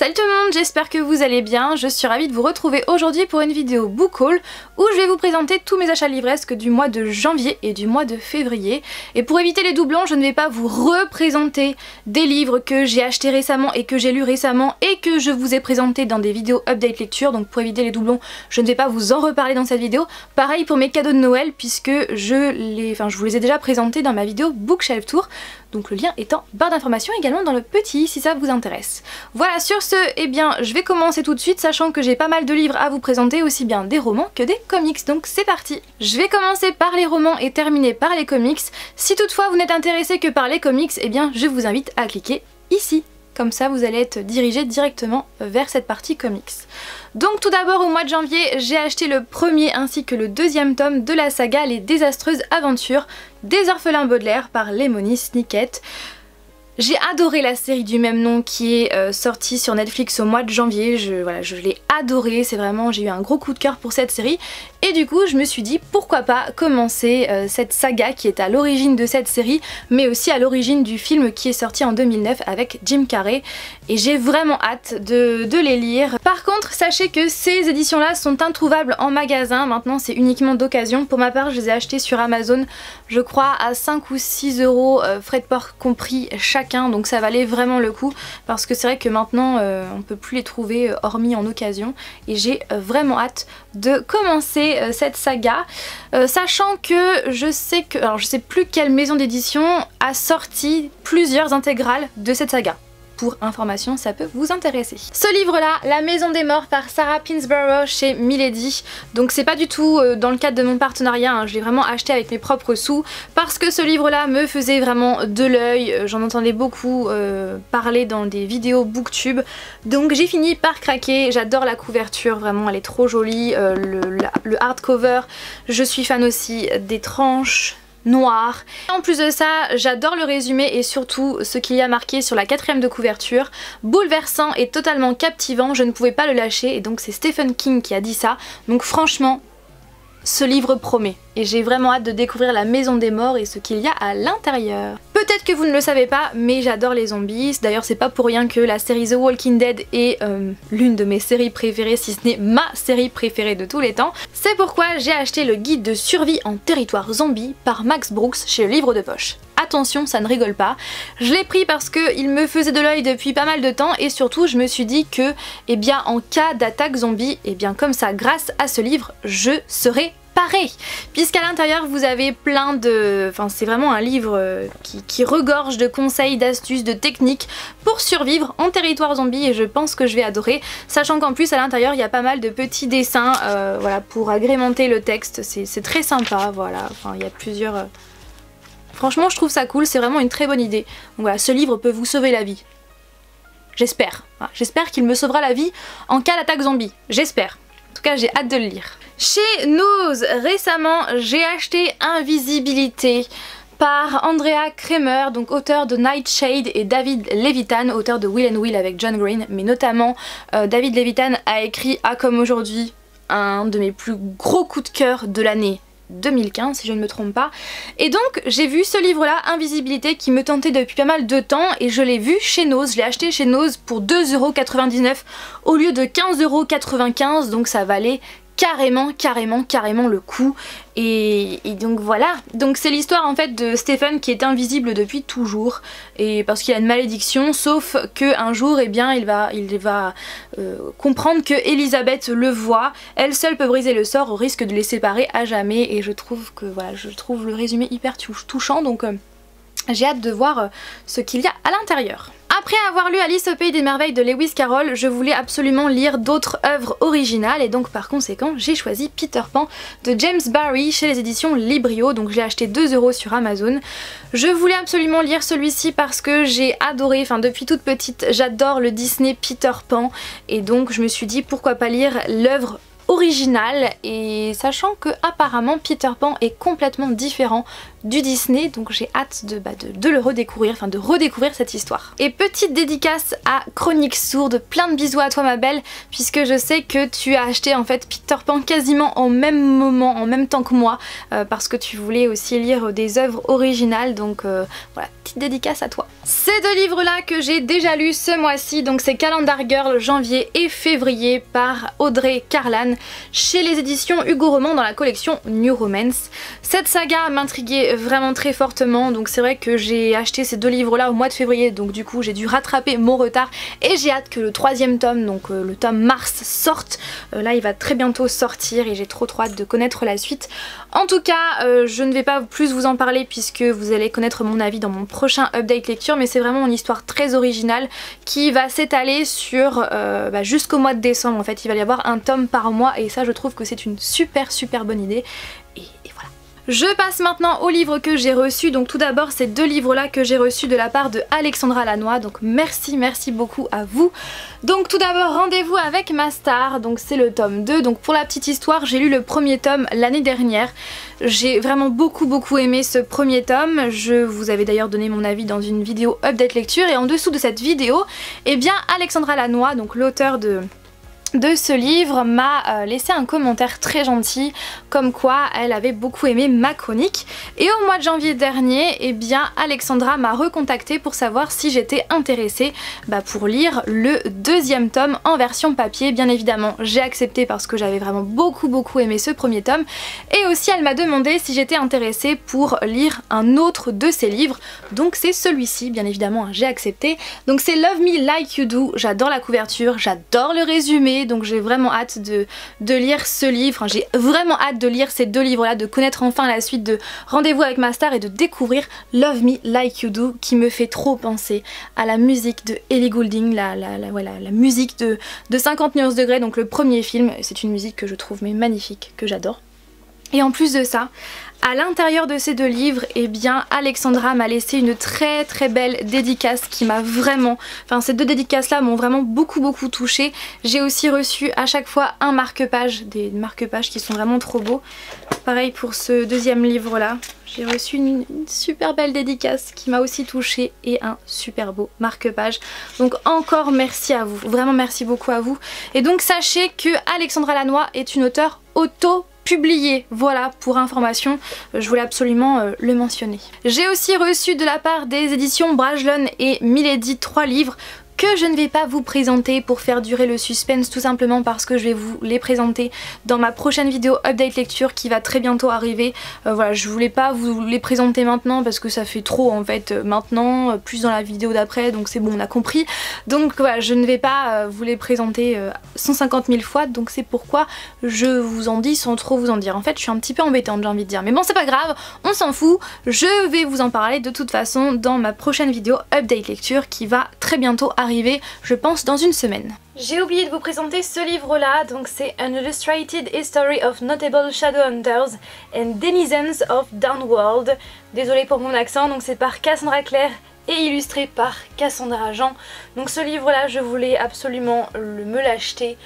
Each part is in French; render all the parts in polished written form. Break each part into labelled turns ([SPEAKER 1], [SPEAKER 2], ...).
[SPEAKER 1] Salut tout le monde, j'espère que vous allez bien. Je suis ravie de vous retrouver aujourd'hui pour une vidéo book haul où je vais vous présenter tous mes achats livresques du mois de janvier et du mois de février. Et pour éviter les doublons, je ne vais pas vous représenter des livres que j'ai achetés récemment et que j'ai lus récemment et que je vous ai présentés dans des vidéos update lecture. Donc pour éviter les doublons, je ne vais pas vous en reparler dans cette vidéo. Pareil pour mes cadeaux de Noël puisque je vous les ai déjà présentés dans ma vidéo Bookshelf Tour. Donc le lien est en barre d'informations, également dans le petit si ça vous intéresse. Voilà, sur ce, eh bien je vais commencer tout de suite, sachant que j'ai pas mal de livres à vous présenter, aussi bien des romans que des comics, donc c'est parti. Je vais commencer par les romans et terminer par les comics. Si toutefois vous n'êtes intéressé que par les comics, eh bien je vous invite à cliquer ici. Comme ça vous allez être dirigé directement vers cette partie comics. Donc tout d'abord au mois de janvier, j'ai acheté le premier ainsi que le deuxième tome de la saga Les Désastreuses Aventures des Orphelins Baudelaire par Lemony Snicket. J'ai adoré la série du même nom qui est sortie sur Netflix au mois de janvier, je l'ai adorée, c'est vraiment, j'ai eu un gros coup de cœur pour cette série. Et du coup je me suis dit pourquoi pas commencer cette saga qui est à l'origine de cette série, mais aussi à l'origine du film qui est sorti en 2009 avec Jim Carrey. Et j'ai vraiment hâte de les lire. Par contre sachez que ces éditions là sont introuvables en magasin, maintenant c'est uniquement d'occasion. Pour ma part je les ai achetées sur Amazon, je crois à 5 ou 6 euros, frais de port compris chacun, donc ça valait vraiment le coup parce que c'est vrai que maintenant on peut plus les trouver hormis en occasion. Et j'ai vraiment hâte de commencer cette saga, sachant que je sais que, alors je sais plus quelle maison d'édition a sorti plusieurs intégrales de cette saga. Pour information, ça peut vous intéresser. Ce livre-là, La Maison des Morts par Sarah Pinsborough chez Milady. Donc c'est pas du tout dans le cadre de mon partenariat, hein. Je l'ai vraiment acheté avec mes propres sous parce que ce livre-là me faisait vraiment de l'œil. J'en entendais beaucoup parler dans des vidéos booktube. Donc j'ai fini par craquer. J'adore la couverture, vraiment elle est trop jolie. Le hardcover, je suis fan aussi des tranches noir. En plus de ça, j'adore le résumé et surtout ce qu'il y a marqué sur la 4e de couverture. Bouleversant et totalement captivant, je ne pouvais pas le lâcher, et donc c'est Stephen King qui a dit ça. Donc franchement, ce livre promet. Et j'ai vraiment hâte de découvrir la Maison des Morts et ce qu'il y a à l'intérieur. Peut-être que vous ne le savez pas, mais j'adore les zombies. D'ailleurs c'est pas pour rien que la série The Walking Dead est l'une de mes séries préférées, si ce n'est ma série préférée de tous les temps. C'est pourquoi j'ai acheté le guide de survie en territoire zombie par Max Brooks chez le Livre de Poche. Attention, ça ne rigole pas. Je l'ai pris parce qu'il me faisait de l'œil depuis pas mal de temps et surtout je me suis dit que, eh bien en cas d'attaque zombie, eh bien comme ça, grâce à ce livre, je serai pareil, puisqu'à l'intérieur vous avez plein de... Enfin c'est vraiment un livre qui regorge de conseils, d'astuces, de techniques pour survivre en territoire zombie et je pense que je vais adorer, sachant qu'en plus à l'intérieur il y a pas mal de petits dessins voilà, pour agrémenter le texte, c'est très sympa, voilà, enfin il y a plusieurs... Franchement je trouve ça cool, c'est vraiment une très bonne idée. Donc voilà, ce livre peut vous sauver la vie. J'espère. Voilà, j'espère qu'il me sauvera la vie en cas d'attaque zombie, j'espère. En tout cas j'ai hâte de le lire. Chez Nose, récemment j'ai acheté Invisibilité par Andrea Cremer, donc auteur de Nightshade, et David Levitan, auteur de Will and Will avec John Green, mais notamment David Levitan a écrit À comme aujourd'hui, un de mes plus gros coups de cœur de l'année 2015 si je ne me trompe pas. Et donc j'ai vu ce livre là, Invisibilité, qui me tentait depuis pas mal de temps et je l'ai vu chez Nose, je l'ai acheté chez Nose pour 2,99€ au lieu de 15,95€, donc ça valait carrément le coup. Et donc voilà, donc c'est l'histoire en fait de Stephen qui est invisible depuis toujours, et parce qu'il a une malédiction, sauf que un jour eh bien il va comprendre que Elisabeth le voit, elle seule peut briser le sort au risque de les séparer à jamais. Et je trouve que voilà, je trouve le résumé hyper touchant, donc j'ai hâte de voir ce qu'il y a à l'intérieur. Après avoir lu Alice au Pays des Merveilles de Lewis Carroll, je voulais absolument lire d'autres œuvres originales et donc par conséquent j'ai choisi Peter Pan de James Barrie chez les éditions Librio, donc je l'ai acheté 2€ sur Amazon. Je voulais absolument lire celui-ci parce que j'ai adoré, enfin depuis toute petite j'adore le Disney Peter Pan et donc je me suis dit pourquoi pas lire l'œuvre originale, et sachant que apparemment Peter Pan est complètement différent du Disney, donc j'ai hâte de le redécouvrir, enfin de redécouvrir cette histoire. Et petite dédicace à Chroniques Sourdes, plein de bisous à toi ma belle, puisque je sais que tu as acheté en fait Peter Pan quasiment en même moment, en même temps que moi, parce que tu voulais aussi lire des œuvres originales, donc voilà, petite dédicace à toi. Ces deux livres là que j'ai déjà lus ce mois-ci, donc c'est Calendar Girl janvier et février par Audrey Carlan chez les éditions Hugo Roman dans la collection New Romance. Cette saga m'intriguait vraiment très fortement, donc c'est vrai que j'ai acheté ces deux livres là au mois de février, donc du coup j'ai dû rattraper mon retard et j'ai hâte que le troisième tome, donc le tome Mars, sorte. Là il va très bientôt sortir et j'ai trop hâte de connaître la suite. En tout cas je ne vais pas plus vous en parler puisque vous allez connaître mon avis dans mon prochain update lecture, mais c'est vraiment une histoire très originale qui va s'étaler sur jusqu'au mois de décembre. En fait il va y avoir un tome par mois et ça je trouve que c'est une super bonne idée et voilà. Je passe maintenant aux livres que j'ai reçus. Donc tout d'abord ces deux livres là que j'ai reçus de la part de Alexandra Lannoy, donc merci beaucoup à vous. Donc tout d'abord Rendez-vous avec ma star, donc c'est le tome 2. Donc pour la petite histoire, j'ai lu le premier tome l'année dernière. J'ai vraiment beaucoup aimé ce premier tome. Je vous avais d'ailleurs donné mon avis dans une vidéo update lecture et en dessous de cette vidéo, eh bien Alexandra Lannoy, donc l'auteur de ce livre, m'a laissé un commentaire très gentil comme quoi elle avait beaucoup aimé ma chronique. Et au mois de janvier dernier, eh bien Alexandra m'a recontacté pour savoir si j'étais intéressée pour lire le deuxième tome en version papier. Bien évidemment j'ai accepté parce que j'avais vraiment beaucoup aimé ce premier tome, et aussi elle m'a demandé si j'étais intéressée pour lire un autre de ses livres, donc c'est celui-ci bien évidemment, j'ai accepté. Donc c'est Love Me Like You Do, j'adore la couverture, j'adore le résumé, donc j'ai vraiment hâte de lire ce livre, j'ai vraiment hâte de lire ces deux livres là, de connaître enfin la suite de Rendez-vous avec ma star et de découvrir Love Me Like You Do, qui me fait trop penser à la musique de Ellie Goulding, la musique de 50 nuances degrés, donc le premier film. C'est une musique que je trouve mais magnifique, que j'adore. Et en plus de ça, à l'intérieur de ces deux livres, eh bien Alexandra m'a laissé une très belle dédicace qui m'a vraiment... Enfin ces deux dédicaces là m'ont vraiment beaucoup touchée. J'ai aussi reçu à chaque fois un marque-page, des marque-pages qui sont vraiment trop beaux. Pareil pour ce deuxième livre là, j'ai reçu une super belle dédicace qui m'a aussi touchée et un super beau marque-page. Donc encore merci à vous, vraiment merci beaucoup à vous. Et donc sachez que Alexandra Lannoy est une auteure auto-publié, voilà pour information, je voulais absolument le mentionner. J'ai aussi reçu de la part des éditions Brajlon et Milady 3 livres que je ne vais pas vous présenter pour faire durer le suspense, tout simplement parce que je vais vous les présenter dans ma prochaine vidéo update lecture qui va très bientôt arriver. Voilà, je voulais pas vous les présenter maintenant parce que ça fait trop en fait maintenant, plus dans la vidéo d'après, donc c'est bon, on a compris. Donc voilà, je ne vais pas vous les présenter 150 000 fois, donc c'est pourquoi je vous en dis sans trop vous en dire. En fait je suis un petit peu embêtante, j'ai envie de dire, mais bon c'est pas grave, on s'en fout, je vais vous en parler de toute façon dans ma prochaine vidéo update lecture qui va très bientôt arriver, je pense dans une semaine. J'ai oublié de vous présenter ce livre là, donc c'est An Illustrated History of Notable Shadowhunters and Denizens of Downworld. Désolée pour mon accent, donc c'est par Cassandra Clare et illustré par Cassandra Jean. Donc ce livre là je voulais absolument me l'acheter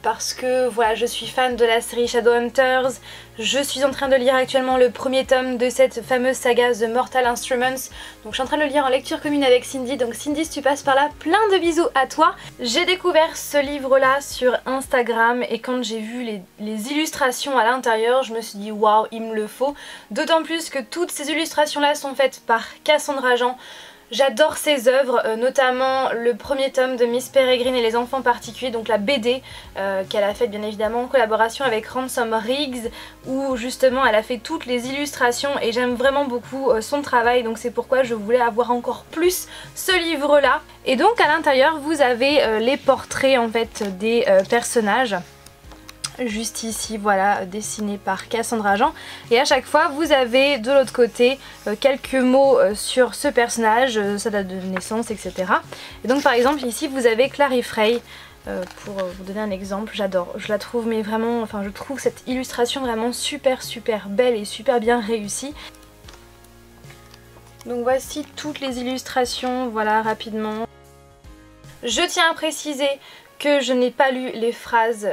[SPEAKER 1] parce que voilà, je suis fan de la série Shadowhunters. Je suis en train de lire actuellement le premier tome de cette fameuse saga The Mortal Instruments. Donc je suis en train de le lire en lecture commune avec Cindy. Donc Cindy, si tu passes par là, plein de bisous à toi. J'ai découvert ce livre là sur Instagram et quand j'ai vu les illustrations à l'intérieur, je me suis dit waouh, il me le faut. D'autant plus que toutes ces illustrations là sont faites par Cassandra Jean. J'adore ses œuvres, notamment le premier tome de Miss Peregrine et les enfants particuliers, donc la BD qu'elle a faite bien évidemment en collaboration avec Ransom Riggs, où justement elle a fait toutes les illustrations et j'aime vraiment beaucoup son travail, donc c'est pourquoi je voulais avoir encore plus ce livre là. Et donc à l'intérieur vous avez les portraits en fait des personnages. Juste ici, voilà, dessiné par Cassandra Jean, et à chaque fois vous avez de l'autre côté quelques mots sur ce personnage, sa date de naissance, etc. Et donc par exemple ici vous avez Clary Frey, pour vous donner un exemple, j'adore, je la trouve mais vraiment, enfin je trouve cette illustration vraiment super belle et super bien réussie. Donc voici toutes les illustrations, voilà rapidement. Je tiens à préciser que je n'ai pas lu les phrases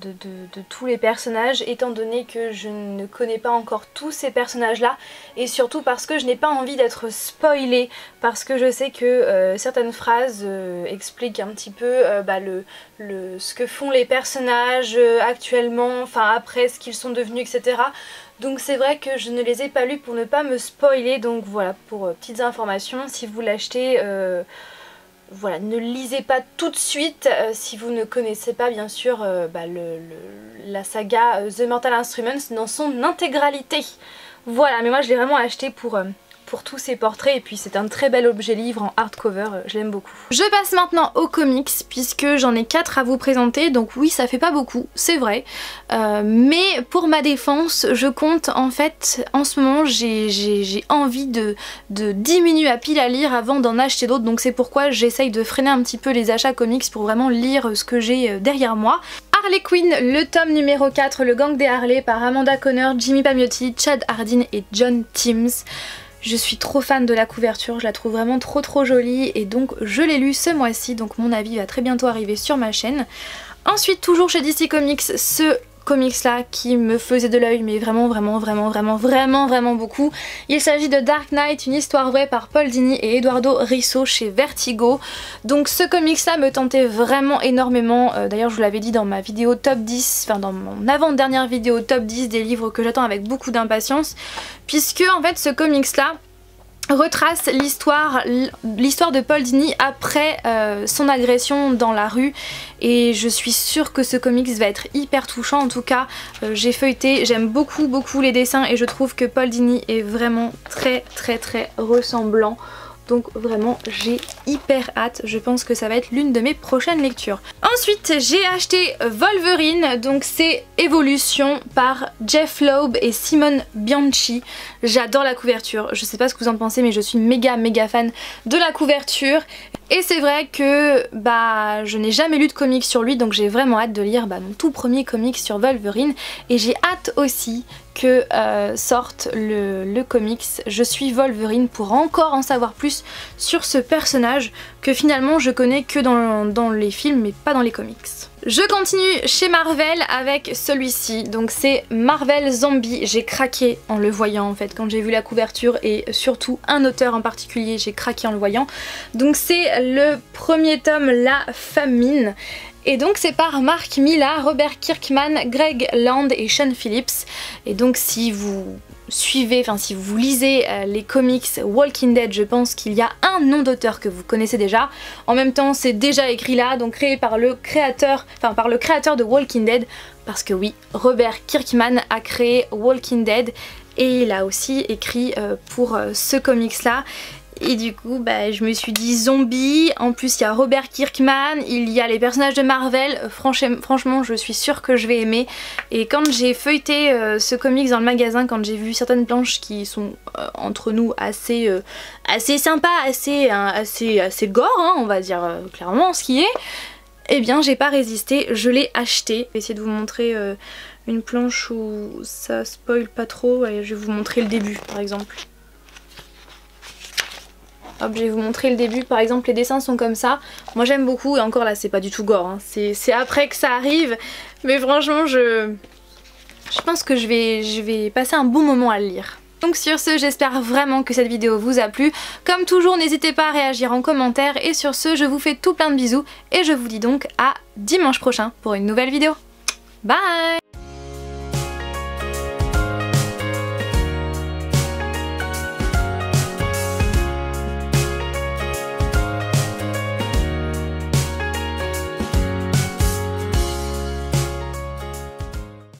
[SPEAKER 1] de tous les personnages, étant donné que je ne connais pas encore tous ces personnages là, et surtout parce que je n'ai pas envie d'être spoilée, parce que je sais que certaines phrases expliquent un petit peu ce que font les personnages actuellement, enfin après ce qu'ils sont devenus, etc. Donc c'est vrai que je ne les ai pas lus pour ne pas me spoiler, donc voilà, pour petites informations, si vous l'achetez... voilà, ne lisez pas tout de suite si vous ne connaissez pas bien sûr la saga The Mortal Instruments dans son intégralité. Voilà, mais moi je l'ai vraiment acheté pour tous ces portraits, et puis c'est un très bel objet livre en hardcover, je l'aime beaucoup. Je passe maintenant aux comics puisque j'en ai 4 à vous présenter, donc oui ça fait pas beaucoup, c'est vrai, mais pour ma défense je compte en fait, en ce moment j'ai envie de diminuer à pile à lire avant d'en acheter d'autres, donc c'est pourquoi j'essaye de freiner un petit peu les achats comics pour vraiment lire ce que j'ai derrière moi. Harley Quinn, le tome numéro 4, le gang des Harley par Amanda Conner, Jimmy Palmiotti, Chad Hardin et John Timms. Je suis trop fan de la couverture, je la trouve vraiment trop jolie, et donc je l'ai lu ce mois-ci, donc mon avis va très bientôt arriver sur ma chaîne. Ensuite, toujours chez DC Comics, ce comics là qui me faisait de l'œil, mais vraiment beaucoup. Il s'agit de Dark Knight, une histoire vraie par Paul Dini et Eduardo Risso chez Vertigo. Donc ce comics là me tentait vraiment énormément, d'ailleurs je vous l'avais dit dans ma vidéo top 10, enfin dans mon avant-dernière vidéo top 10 des livres que j'attends avec beaucoup d'impatience, puisque en fait ce comics là retrace l'histoire de Paul Dini après son agression dans la rue, et je suis sûre que ce comics va être hyper touchant. En tout cas j'ai feuilleté, j'aime beaucoup les dessins, et je trouve que Paul Dini est vraiment très ressemblant. Donc vraiment j'ai hyper hâte, je pense que ça va être l'une de mes prochaines lectures. Ensuite j'ai acheté Wolverine, donc c'est Evolution par Jeff Loeb et Simone Bianchi. J'adore la couverture, je sais pas ce que vous en pensez mais je suis méga fan de la couverture. Et c'est vrai que je n'ai jamais lu de comics sur lui, donc j'ai vraiment hâte de lire mon tout premier comics sur Wolverine, et j'ai hâte aussi que sorte le comics Je suis Wolverine pour encore en savoir plus sur ce personnage que finalement je connais que dans les films mais pas dans les comics. Je continue chez Marvel avec celui-ci, donc c'est Marvel Zombie. J'ai craqué en le voyant en fait quand j'ai vu la couverture, et surtout un auteur en particulier, j'ai craqué en le voyant. Donc c'est le premier tome, La Famine. Et donc c'est par Mark Millar, Robert Kirkman, Greg Land et Sean Phillips. Et donc si vous suivez, enfin si vous lisez les comics Walking Dead, je pense qu'il y a un nom d'auteur que vous connaissez déjà. En même temps c'est déjà écrit là, donc créé par le créateur de Walking Dead, parce que oui, Robert Kirkman a créé Walking Dead et il a aussi écrit pour ce comics là. Et du coup je me suis dit zombie, en plus il y a Robert Kirkman, il y a les personnages de Marvel, franchement je suis sûre que je vais aimer. Et quand j'ai feuilleté ce comics dans le magasin, quand j'ai vu certaines planches qui sont entre nous assez sympas, assez gore hein, on va dire clairement ce qui est, eh bien j'ai pas résisté, je l'ai acheté. Je vais essayer de vous montrer une planche où ça spoil pas trop. Allez, je vais vous montrer le début par exemple. Hop, je vais vous montrer le début, par exemple les dessins sont comme ça. Moi j'aime beaucoup, et encore là c'est pas du tout gore, hein. C'est après que ça arrive, mais franchement je pense que je vais passer un bon moment à le lire. Donc sur ce, j'espère vraiment que cette vidéo vous a plu. Comme toujours, n'hésitez pas à réagir en commentaire, et sur ce, je vous fais tout plein de bisous, et je vous dis donc à dimanche prochain pour une nouvelle vidéo. Bye!